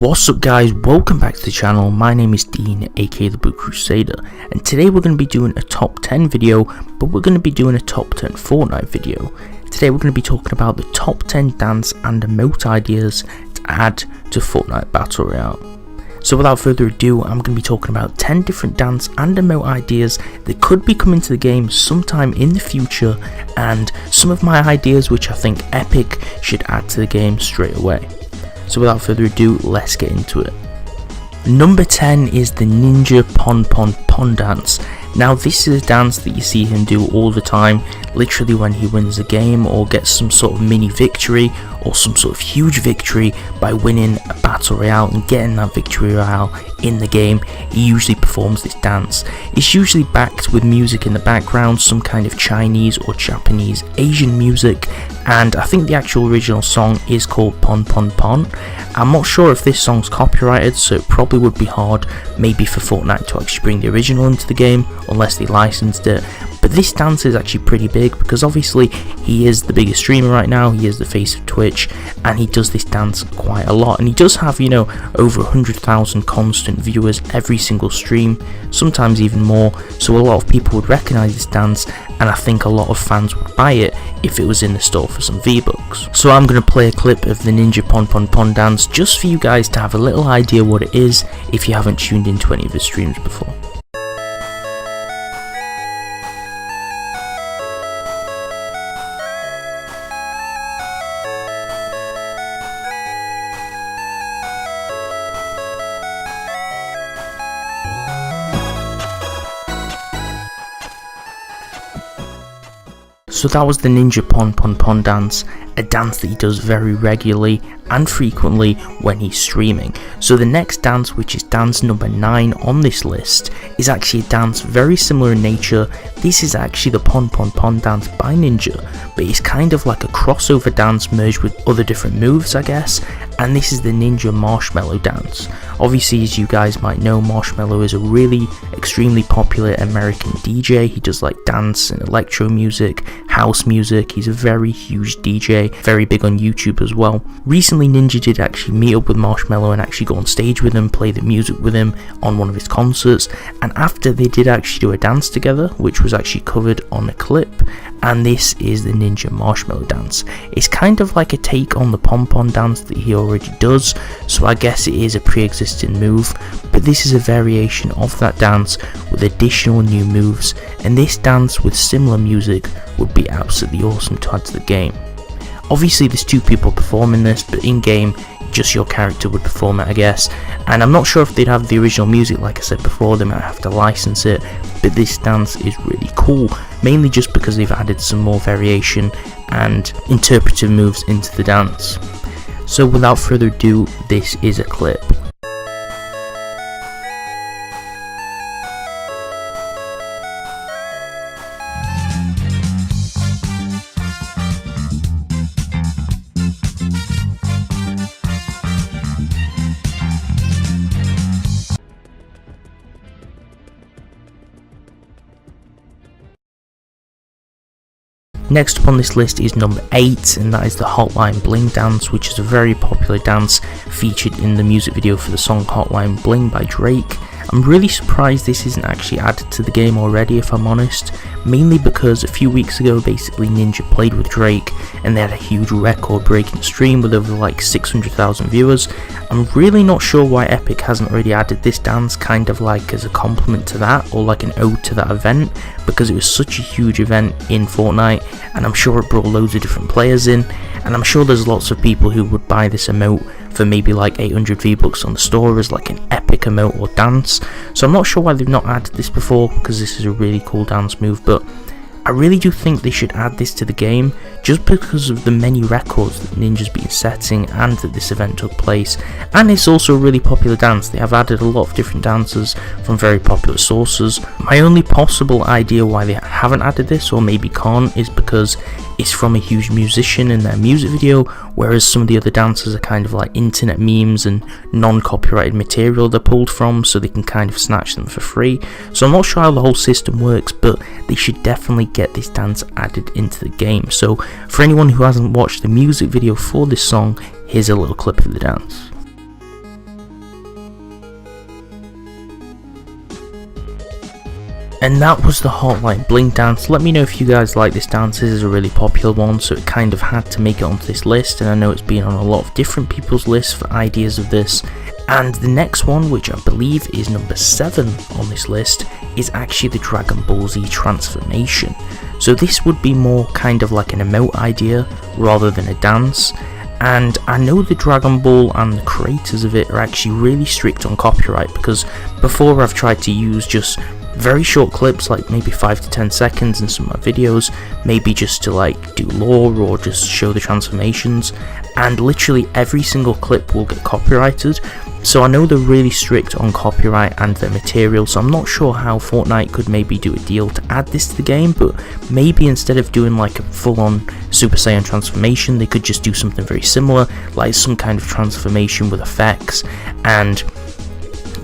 What's up guys, welcome back to the channel. My name is Dean, aka the Blue Crusader, and today we're going to be doing a top 10 video, but we're going to be doing a top 10 Fortnite video. Today we're going to be talking about the top 10 dance and emote ideas to add to Fortnite Battle Royale. So without further ado, I'm going to be talking about 10 different dance and emote ideas that could be coming to the game sometime in the future, and some of my ideas which I think Epic should add to the game straight away. So without further ado, let's get into it. Number 10 is the Ninja Pon Pon Pon dance. Now this is a dance that you see him do all the time, literally when he wins a game or gets some sort of mini victory or some sort of huge victory by winning a battle royale and getting that victory royale in the game. He usually performs this dance. It's usually backed with music in the background, some kind of Chinese or Japanese Asian music, and I think the actual original song is called Pon Pon Pon. I'm not sure if this song's copyrighted, so it probably would be hard maybe for Fortnite to actually bring the original into the game unless they licensed it. But this dance is actually pretty big because obviously he is the biggest streamer right now, he is the face of Twitch, and he does this dance quite a lot, and he does have, you know, over 100,000 constant viewers every single stream, sometimes even more, so a lot of people would recognise this dance, and I think a lot of fans would buy it if it was in the store for some V-Bucks. So I'm going to play a clip of the Ninja Pon Pon Pon dance just for you guys to have a little idea what it is if you haven't tuned into any of his streams before. So that was the Ninja Pon Pon Pon dance, a dance that he does very regularly and frequently when he's streaming. So the next dance, which is dance number 9 on this list, is actually a dance very similar in nature. This is actually the Pon Pon Pon dance by Ninja, but it's kind of like a crossover dance merged with other different moves, I guess, and this is the Ninja Marshmallow dance. Obviously, as you guys might know, Marshmallow is a really extremely popular American DJ. He does like dance and electro music, house music. He's a very huge DJ, very big on YouTube as well. Recently Ninja did actually meet up with Marshmallow and actually go on stage with him, play the music with him on one of his concerts, and after they did actually do a dance together, which was actually covered on a clip, and this is the Ninja Marshmallow dance. It's kind of like a take on the Pon Pon dance that he already does, so I guess it is a pre-existing move, but this is a variation of that dance with additional new moves, and this dance with similar music would be absolutely awesome to add to the game. Obviously there's 2 people performing this, but in game just your character would perform it, I guess, and I'm not sure if they'd have the original music. Like I said before, they might have to license it, but this dance is really cool, mainly just because they've added some more variation and interpretive moves into the dance. So without further ado, this is a clip. Next up on this list is number 8, and that is the Hotline Bling dance, which is a very popular dance featured in the music video for the song Hotline Bling by Drake. I'm really surprised this isn't actually added to the game already, if I'm honest, mainly because a few weeks ago basically Ninja played with Drake and they had a huge record breaking stream with over like 600,000 viewers. I'm really not sure why Epic hasn't already added this dance kind of like as a compliment to that, or like an ode to that event, because it was such a huge event in Fortnite, and I'm sure it brought loads of different players in, and I'm sure there's lots of people who would buy this emote for maybe like 800 V-Bucks on the store as like an epic emote or dance. So I'm not sure why they've not added this before, because this is a really cool dance move, but I really do think they should add this to the game just because of the many records that Ninja's been setting and that this event took place. And it's also a really popular dance. They have added a lot of different dancers from very popular sources. My only possible idea why they haven't added this, or maybe can't, is because it's from a huge musician in their music video, whereas some of the other dancers are kind of like internet memes and non-copyrighted material they're pulled from, so they can kind of snatch them for free. So I'm not sure how the whole system works, but they should definitely get this dance added into the game. So for anyone who hasn't watched the music video for this song, here's a little clip of the dance. And that was the Hotline Bling dance. Let me know if you guys like this dance. This is a really popular one, so it kind of had to make it onto this list, and I know it's been on a lot of different people's lists for ideas of this. And the next one, which I believe is number 7 on this list, is actually the Dragon Ball Z transformation. So this would be more kind of like an emote idea rather than a dance. And I know the Dragon Ball and the creators of it are actually really strict on copyright, because before I've tried to use just very short clips, like maybe 5 to 10 seconds in some of my videos, maybe just to like do lore or just show the transformations, and literally every single clip will get copyrighted. So I know they're really strict on copyright and their material, so I'm not sure how Fortnite could maybe do a deal to add this to the game, but maybe instead of doing like a full-on Super Saiyan transformation, they could just do something very similar, like some kind of transformation with effects and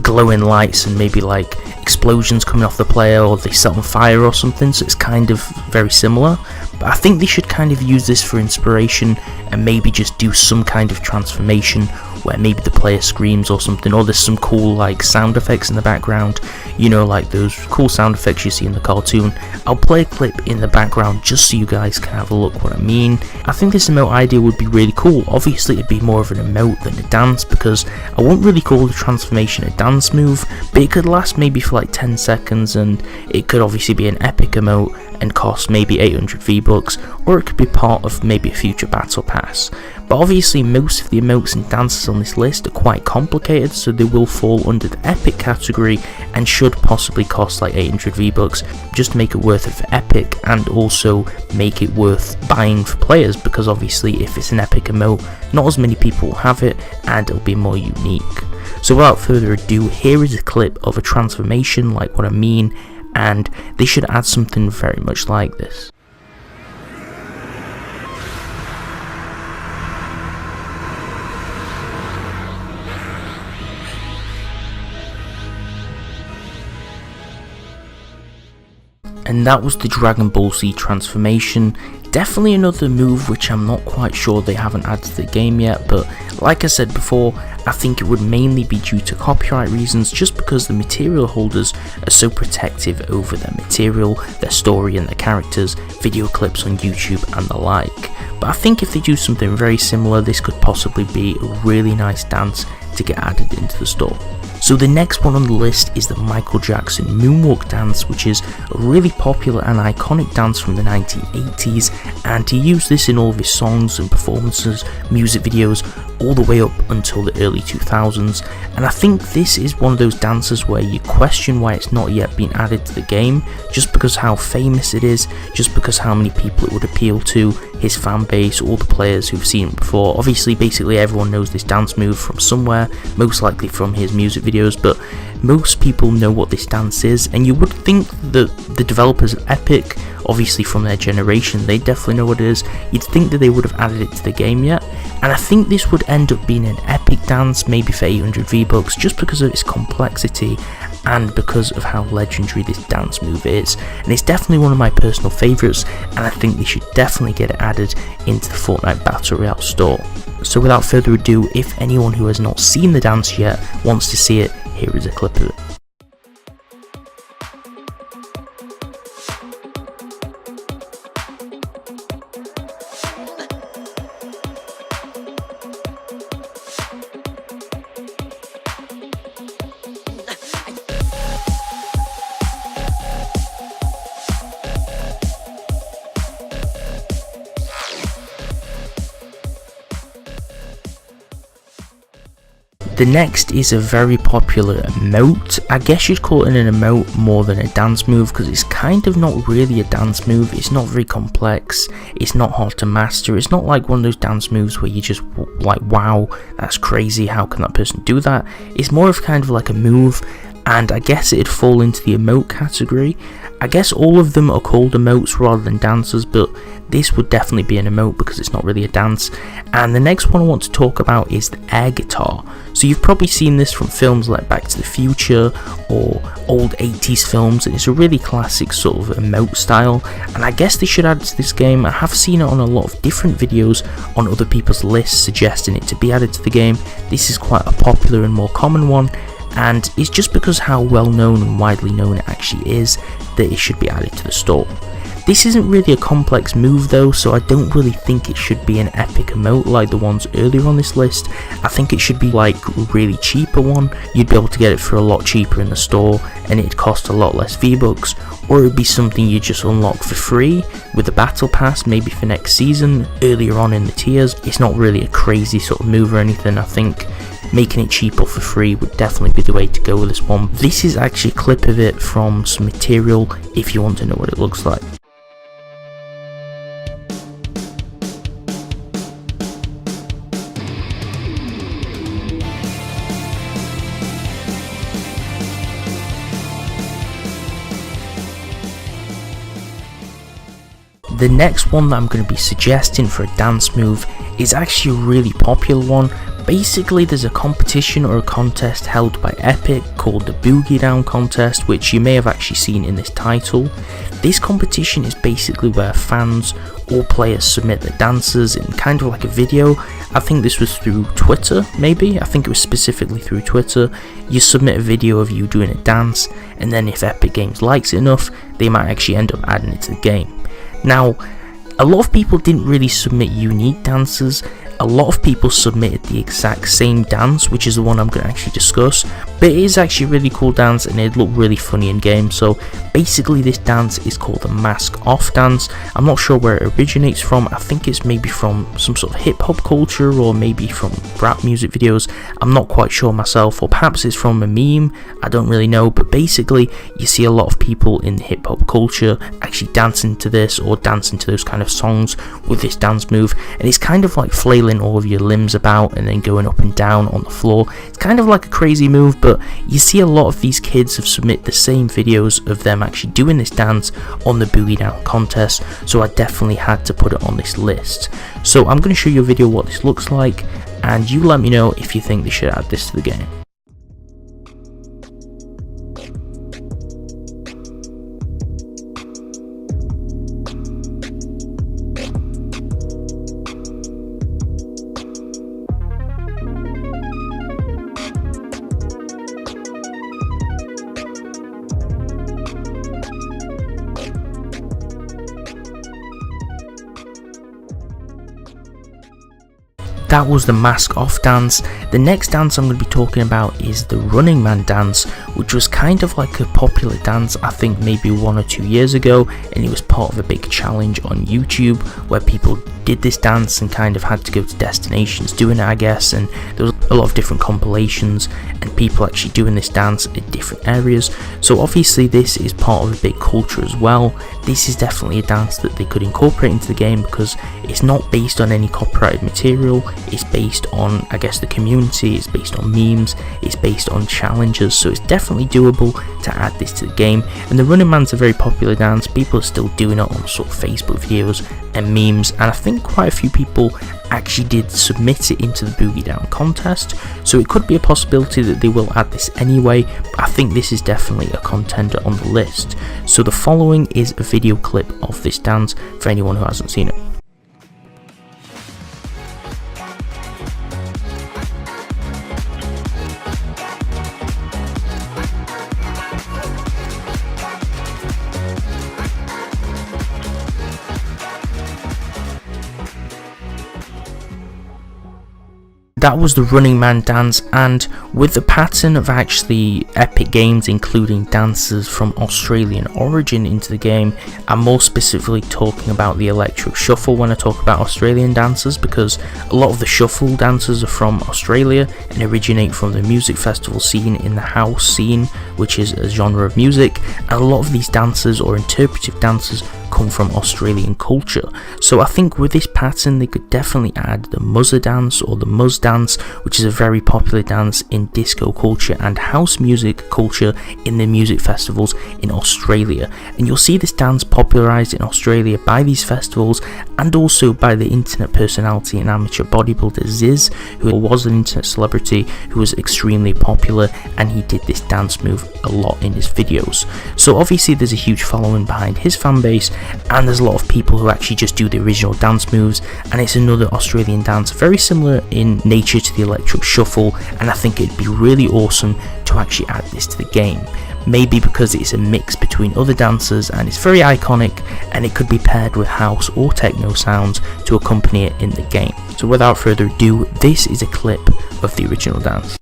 glowing lights and maybe like explosions coming off the player, or they set on fire or something, so it's kind of very similar. But I think they should kind of use this for inspiration and maybe just do some kind of transformation where maybe the player screams or something, or there's some cool like sound effects in the background, you know, like those cool sound effects you see in the cartoon. I'll play a clip in the background just so you guys can have a look what I mean. I think this emote idea would be really cool. Obviously it'd be more of an emote than a dance, because I won't really call the transformation a dance move, but it could last maybe for like 10 seconds, and it could obviously be an epic emote and cost maybe 800 V-Bucks, or it could be part of maybe a future battle pass. But obviously most of the emotes and dances on this list are quite complicated, so they will fall under the epic category and should possibly cost like 800 V-Bucks, just to make it worth it for epic, and also make it worth buying for players, because obviously if it's an epic emote, not as many people will have it and it'll be more unique. So without further ado, here is a clip of a transformation, like what I mean, and they should add something very much like this. And that was the Dragon Ball Z transformation. Definitely another move which I'm not quite sure they haven't added to the game yet, but like I said before, I think it would mainly be due to copyright reasons, just because the material holders are so protective over their material, their story and their characters, video clips on YouTube and the like. But I think if they do something very similar, this could possibly be a really nice dance to get added into the store. So the next one on the list is the Michael Jackson Moonwalk dance, which is a really popular and iconic dance from the 1980s, and he used this in all of his songs and performances, music videos, all the way up until the early 2000s, and I think this is one of those dances where you question why it's not yet been added to the game, just because how famous it is, just because how many people it would appeal to, his fan base, all the players who've seen it before. Obviously basically everyone knows this dance move from somewhere, most likely from his music videos, but most people know what this dance is, and you would think that the developers of Epic, obviously from their generation, they definitely know what it is. You'd think that they would have added it to the game yet, and I think this would end up being an epic dance, maybe for 800 V-Bucks, just because of its complexity and because of how legendary this dance move is. And it's definitely one of my personal favourites, and I think they should definitely get it added into the Fortnite Battle Royale store. So without further ado, if anyone who has not seen the dance yet wants to see it, here is a clip of it. The next is a very popular emote. I guess you'd call it an emote more than a dance move, because it's kind of not really a dance move. It's not very complex, it's not hard to master, it's not like one of those dance moves where you just like, wow, that's crazy, how can that person do that? It's more of kind of like a move, and I guess it'd fall into the emote category. I guess all of them are called emotes rather than dances, but this would definitely be an emote because it's not really a dance. And the next one I want to talk about is the air guitar. So you've probably seen this from films like Back to the Future or old 80s films, and it's a really classic sort of emote style, and I guess they should add it to this game. I have seen it on a lot of different videos on other people's lists suggesting it to be added to the game. This is quite a popular and more common one, and it's just because how well known and widely known it actually is that it should be added to the store. This isn't really a complex move though, so I don't really think it should be an epic emote like the ones earlier on this list. I think it should be like a really cheaper one. You'd be able to get it for a lot cheaper in the store and it'd cost a lot less V-Bucks, or it'd be something you just unlock for free with the battle pass, maybe for next season, earlier on in the tiers. It's not really a crazy sort of move or anything. I think making it cheap or for free would definitely be the way to go with this one. This is actually a clip of it from some material if you want to know what it looks like. The next one that I'm going to be suggesting for a dance move is actually a really popular one. Basically, there's a competition or a contest held by Epic called the boogiedown contest, which you may have actually seen in this title. This competition is basically where fans or players submit their dances in kind of like a video. I think this was through Twitter, maybe. I think it was specifically through Twitter. You submit a video of you doing a dance, and then if Epic Games likes it enough, they might actually end up adding it to the game. Now, a lot of people didn't really submit unique dances. A lot of people submitted the exact same dance, which is the one I'm going to actually discuss, but it is actually a really cool dance and it looked really funny in game. So basically this dance is called the mask off dance. I'm not sure where it originates from. I think it's maybe from some sort of hip hop culture or maybe from rap music videos. I'm not quite sure myself, or perhaps it's from a meme. I don't really know, but basically you see a lot of people in hip hop culture actually dancing to this or dancing to those kind of songs with this dance move, and it's kind of like flailing all of your limbs about and then going up and down on the floor. It's kind of like a crazy move, but you see a lot of these kids have submitted the same videos of them actually doing this dance on the boogiedown contest, so I definitely had to put it on this list. So I'm going to show you a video what this looks like, and you let me know if you think they should add this to the game. That was the mask off dance. The next dance I'm going to be talking about is the Running Man dance, which was kind of like a popular dance I think maybe 1 or 2 years ago, and it was part of a big challenge on YouTube where people did this dance and kind of had to go to destinations doing it, I guess, and there was a lot of different compilations and people actually doing this dance in different areas. So obviously this is part of a big culture as well. This is definitely a dance that they could incorporate into the game because it's not based on any copyrighted material. It's based on, I guess, the community, it's based on memes, it's based on challenges, so it's definitely doable to add this to the game. And the Running Man's a very popular dance. People are still doing it on sort of Facebook videos and memes, and I think quite a few people actually did submit it into the boogiedown contest, so it could be a possibility that they will add this anyway, but I think this is definitely a contender on the list. So the following is a video clip of this dance for anyone who hasn't seen it. That was the Running Man dance, and with the pattern of actually Epic Games including dances from Australian origin into the game, I'm more specifically talking about the electro shuffle when I talk about Australian dances, because a lot of the shuffle dances are from Australia and originate from the music festival scene in the house scene, which is a genre of music, and a lot of these dances or interpretive dances come from Australian culture. So I think with this pattern they could definitely add the Muzzer dance or the Muzz dance, which is a very popular dance in disco culture and house music culture in the music festivals in Australia. And you'll see this dance popularized in Australia by these festivals and also by the internet personality and amateur bodybuilder Ziz, who was an internet celebrity who was extremely popular, and he did this dance move a lot in his videos. So obviously there's a huge following behind his fan base, and there's a lot of people who actually just do the original dance moves, and it's another Australian dance very similar in nature to the electric shuffle, and I think it'd be really awesome to actually add this to the game. Maybe because it's a mix between other dances and it's very iconic, and it could be paired with house or techno sounds to accompany it in the game. So without further ado, this is a clip of the original dance.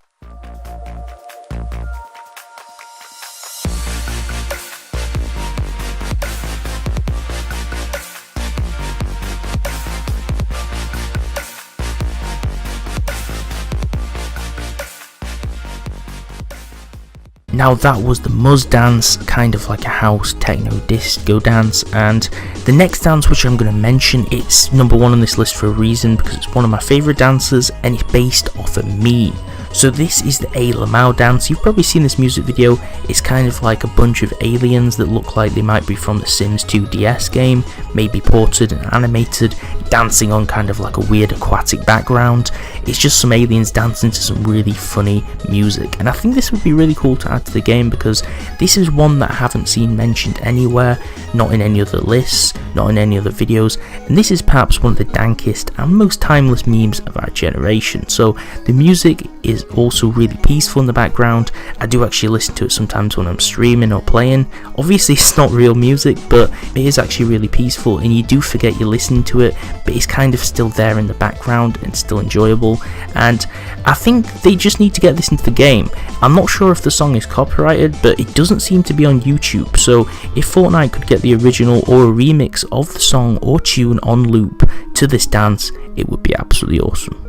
Now that was the Muzz dance, kind of like a house techno disco dance, and the next dance which I'm going to mention, it's number one on this list for a reason, because it's one of my favourite dances and it's based off a meme. So this is the A Lamau dance. You've probably seen this music video. It's kind of like a bunch of aliens that look like they might be from the Sims 2 DS game, maybe ported and animated, dancing on kind of like a weird aquatic background. It's just some aliens dancing to some really funny music, and I think this would be really cool to add to the game because this is one that I haven't seen mentioned anywhere, not in any other lists, not in any other videos, and this is perhaps one of the dankest and most timeless memes of our generation. So the music is also really peaceful in the background. I do actually listen to it sometimes when I'm streaming or playing. Obviously it's not real music, but it is actually really peaceful, and you do forget you're listening to it, but it's kind of still there in the background and still enjoyable, and I think they just need to get this into the game. I'm not sure if the song is copyrighted, but it doesn't seem to be on YouTube, so if Fortnite could get the original or a remix of the song or tune on loop to this dance, it would be absolutely awesome.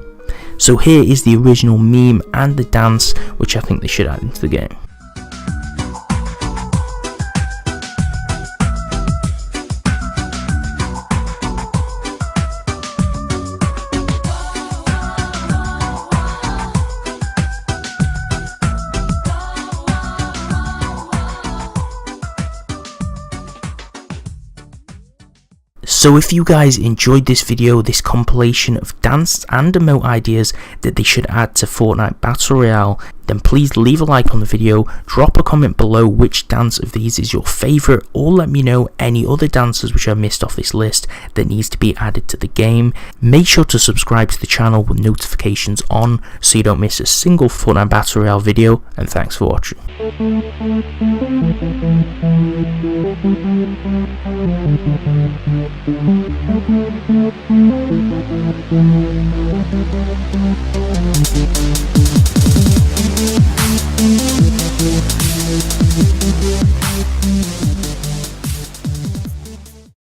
So here is the original meme and the dance, which I think they should add into the game. So if you guys enjoyed this video, this compilation of dance and emote ideas that they should add to Fortnite Battle Royale, then please leave a like on the video, drop a comment below which dance of these is your favourite, or let me know any other dances which I missed off this list that needs to be added to the game. Make sure to subscribe to the channel with notifications on so you don't miss a single Fortnite Battle Royale video, and thanks for watching.